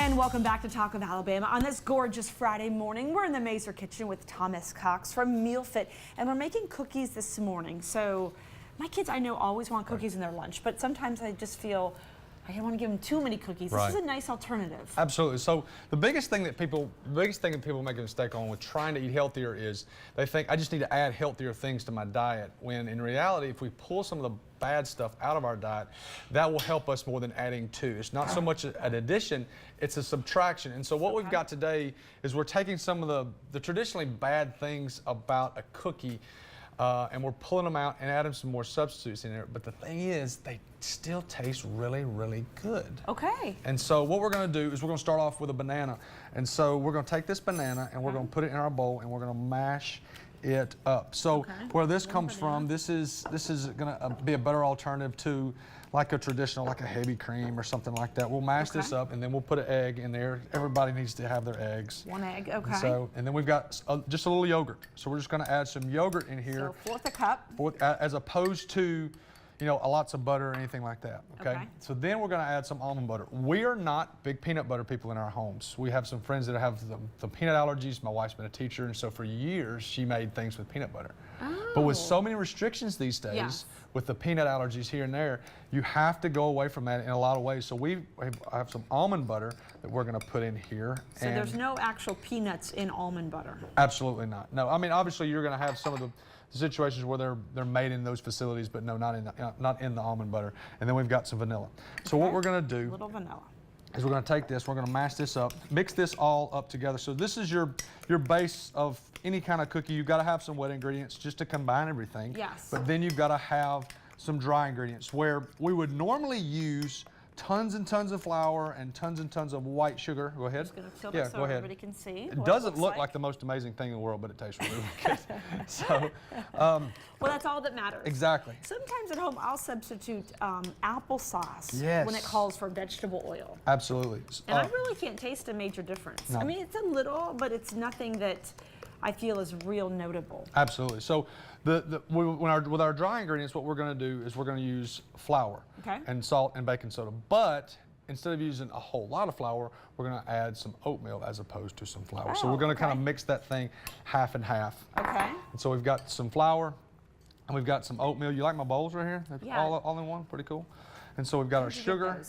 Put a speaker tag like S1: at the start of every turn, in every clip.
S1: And welcome back to Talk of Alabama. On this gorgeous Friday morning, we're in the Mazer kitchen with Thomas Cox from Meal Fit, and we're making cookies this morning. So my kids, I know, always want cookies in their lunch, but sometimes I just feel I don't want to give them too many cookies. This is a nice alternative.
S2: Absolutely. So the biggest thing that people make a mistake on with trying to eat healthier is they think I just need to add healthier things to my diet. When in reality, if we pull some of the bad stuff out of our diet, that will help us more than adding to. It's not so much an addition, it's a subtraction. And so what we've got today is we're taking some of the traditionally bad things about a cookie and we're pulling them out and adding some more substitutes in there. But the thing is, they still taste really, really good.
S1: Okay.
S2: And so what we're going to do is we're going to start off with a banana. And so we're going to take this banana and we're going to put it in our bowl and we're going to mash it up. So where this comes from, this is going to be a better alternative to like a traditional, like a heavy cream or something like that. We'll mash this up and then we'll put an egg in there. Everybody needs to have their eggs.
S1: One egg, okay.
S2: And then we've got just a little yogurt. So we're just going to add some yogurt in here.
S1: So fourth a cup.
S2: As opposed to, you know, lots of butter or anything like that, okay? So then we're gonna add some almond butter. We are not big peanut butter people in our homes. We have some friends that have the peanut allergies. My wife's been a teacher, and so for years, she made things with peanut butter. But with so many restrictions these days, with the peanut allergies here and there, you have to go away from that in a lot of ways. So I have some almond butter that we're gonna put in here.
S1: So there's no actual peanuts in almond butter?
S2: Absolutely not. No, I mean, obviously you're gonna have some of the situations where they're made in those facilities, but no, not in the almond butter. And then we've got some vanilla. So what we're going to do,
S1: little vanilla,
S2: is we're going to take this, we're going to mash this up, mix this all up together. So this is your base of any kind of cookie. You've got to have some wet ingredients just to combine everything.
S1: Yes.
S2: But then you've got to have some dry ingredients where we would normally use tons and tons of flour and tons of white sugar. Go ahead.
S1: I'm just going to tilt it so everybody can see.
S2: It doesn't look like the most amazing thing in the world, but it tastes really good. So,
S1: well, that's all that matters.
S2: Exactly.
S1: Sometimes at home, I'll substitute applesauce when it calls for vegetable oil.
S2: Absolutely.
S1: And I really can't taste a major difference.
S2: No.
S1: I mean, it's a little, but it's nothing that I feel is real notable.
S2: Absolutely. So with our dry ingredients, what we're going to do is we're going to use flour and salt and baking soda. But instead of using a whole lot of flour, we're going to add some oatmeal as opposed to some flour. So we're going to kind of mix that thing half and half. Okay. And so we've got some flour and we've got some oatmeal. You like my bowls right here?
S1: Yeah.
S2: All in one? Pretty cool. And so we've got our sugar.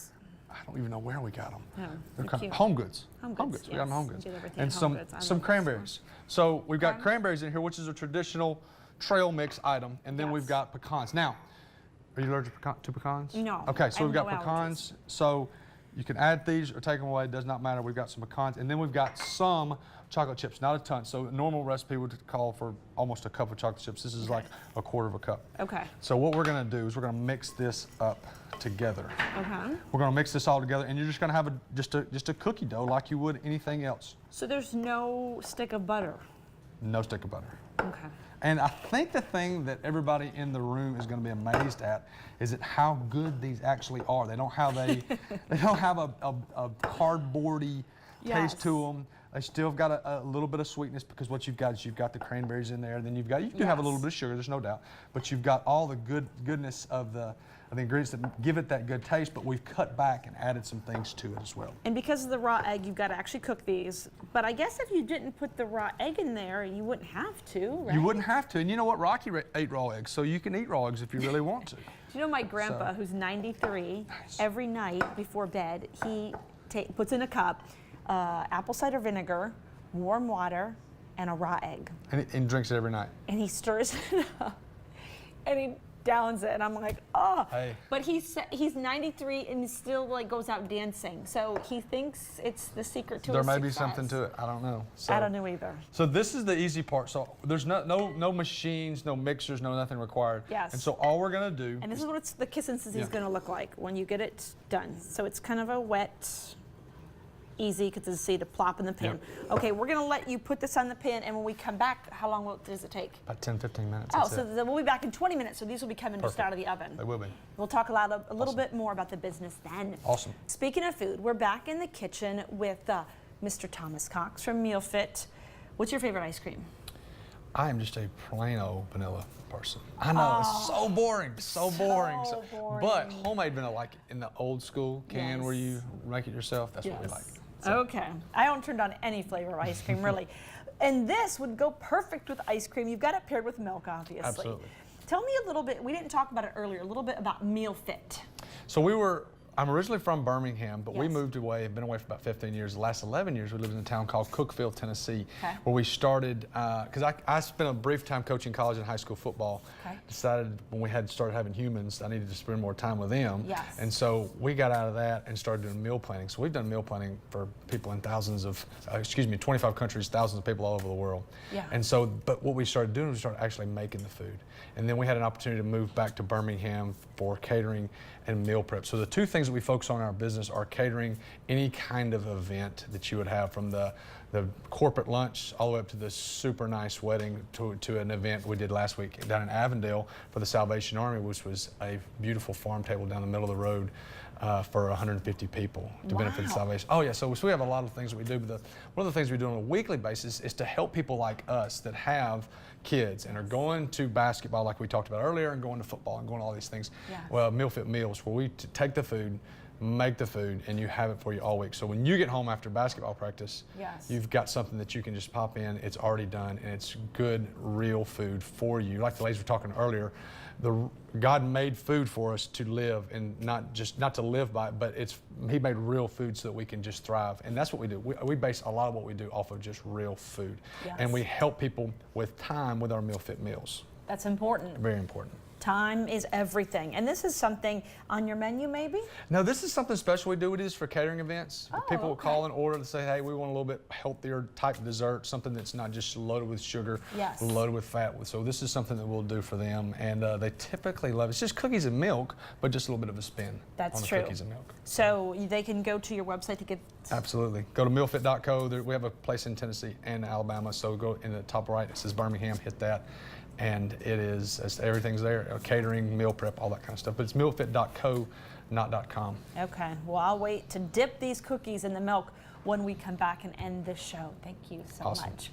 S2: I don't even know where we got them.
S1: Oh,
S2: they're kind of Home Goods. Home Goods. We got them Home Goods. And some cranberries. So we've got cranberries in here, which is a traditional trail mix item, and then we've got pecans. Now, are you allergic to pecans?
S1: No.
S2: Okay, so we've got pecans. So you can add these or take them away. It does not matter. We've got some pecans, and then we've got some chocolate chips, not a ton. So a normal recipe would call for almost a cup of chocolate chips. This is like a quarter of a cup. Okay. So what we're going to do is we're going to mix this up together. Okay. We're going to mix this all together, and you're just going to have just a cookie dough like you would anything else.
S1: So there's no stick of butter? No
S2: stick of butter.
S1: Okay.
S2: And I think the thing that everybody in the room is going to be amazed at is at how good these actually are. They don't have they don't have a cardboardy taste to them. They still have got a little bit of sweetness because what you've got is you've got the cranberries in there. Then you do have a little bit of sugar. There's no doubt, but you've got all the goodness of the ingredients that give it that good taste, but we've cut back and added some things to it as well.
S1: And because of the raw egg, you've got to actually cook these. But I guess if you didn't put the raw egg in there, you wouldn't have to, right?
S2: You wouldn't have to. And you know what? Rocky ate raw eggs, so you can eat raw eggs if you really want to.
S1: Do you know my grandpa, who's 93, every night before bed, he puts in a cup apple cider vinegar, warm water, and a raw egg.
S2: And drinks it every night.
S1: And he stirs it up. And he downs it, and I'm like, oh.
S2: Hey.
S1: But he's 93 and still like goes out dancing. So he thinks it's the secret to his
S2: There may be
S1: success.
S2: something to it. I don't know. So,
S1: I don't know either.
S2: So this is the easy part. So there's no machines, no mixers, nothing required.
S1: Yes.
S2: And so all we're gonna do.
S1: And this is what the consistency is gonna look like when you get it done. So it's kind of a wet, easy consistency to plop in the pan. Yep. Okay, we're gonna let you put this on the pan, and when we come back, how long does it take?
S2: About 10-15 minutes.
S1: Oh, so we'll be back in 20 minutes, so these will be coming just out of the oven.
S2: They will be.
S1: We'll talk a little bit more about the business then.
S2: Awesome.
S1: Speaking of food, we're back in the kitchen with Mr. Thomas Cox from Meal Fit. What's your favorite ice cream?
S2: I am just a plain old vanilla person. I know, it's so boring, so boring. But homemade vanilla, like in the old school can where you make it yourself, that's what we like. So.
S1: Okay. I don't turn down any flavor of ice cream, really. And this would go perfect with ice cream. You've got it paired with milk, obviously.
S2: Absolutely.
S1: Tell me a little bit, we didn't talk about it earlier, a little bit about Meal Fit.
S2: So I'm originally from Birmingham, but we
S1: Yes.
S2: moved away, been away for about 15 years. The last 11 years, we lived in a town called Cookeville, Tennessee,
S1: Okay.
S2: where we started, because I spent a brief time coaching college and high school football.
S1: Okay.
S2: Decided when we had started having humans, I needed to spend more time with them.
S1: Yes.
S2: And so we got out of that and started doing meal planning. So we've done meal planning for people in 25 countries, thousands of people all over the world.
S1: Yeah.
S2: And so, but what we started doing was we started actually making the food. And then we had an opportunity to move back to Birmingham for catering and meal prep. So the two things that we focus on in our business are catering any kind of event that you would have, from the corporate lunch all the way up to the super nice wedding to an event we did last week down in Avondale for the Salvation Army, which was a beautiful farm table down the middle of the road for 150 people to benefit the
S1: Wow.
S2: Salvation. Oh yeah, so we have a lot of things that we do, but one of the things we do on a weekly basis is to help people like us that have kids and are going to basketball like we talked about earlier, and going to football and going to all these things.
S1: Yes.
S2: Well, Meal Fit Meals, where we take the food, make the food, and you have it for you all week. So when you get home after basketball practice,
S1: Yes.
S2: you've got something that you can just pop in. It's already done, and it's good, real food for you. Like the ladies were talking earlier, God made food for us to live, and not to live by it, but He made real food so that we can just thrive. And that's what we do. We base a lot of what we do off of just real food.
S1: Yes.
S2: And we help people with time with our Meal Fit meals.
S1: That's important.
S2: Very important.
S1: Time is everything. And this is something on your menu, maybe?
S2: No, this is something special we do. It is for catering events.
S1: Oh,
S2: People will
S1: okay.
S2: call and order to say, hey, we want a little bit healthier type dessert, something that's not just loaded with sugar,
S1: Yes.
S2: loaded with fat. So this is something that we'll do for them, and they typically love it. It's just cookies and milk, but just a little bit of a spin
S1: That's
S2: on the
S1: true.
S2: cookies and milk.
S1: So they can go to your website to get.
S2: Absolutely. Go to mealfit.co. We have a place in Tennessee and Alabama, so go in the top right. It says Birmingham. Hit that. And everything's there, catering, meal prep, all that kind of stuff. But it's mealfit.co, not .com.
S1: Okay. Well, I'll wait to dip these cookies in the milk when we come back and end this show. Thank you so
S2: Awesome.
S1: much.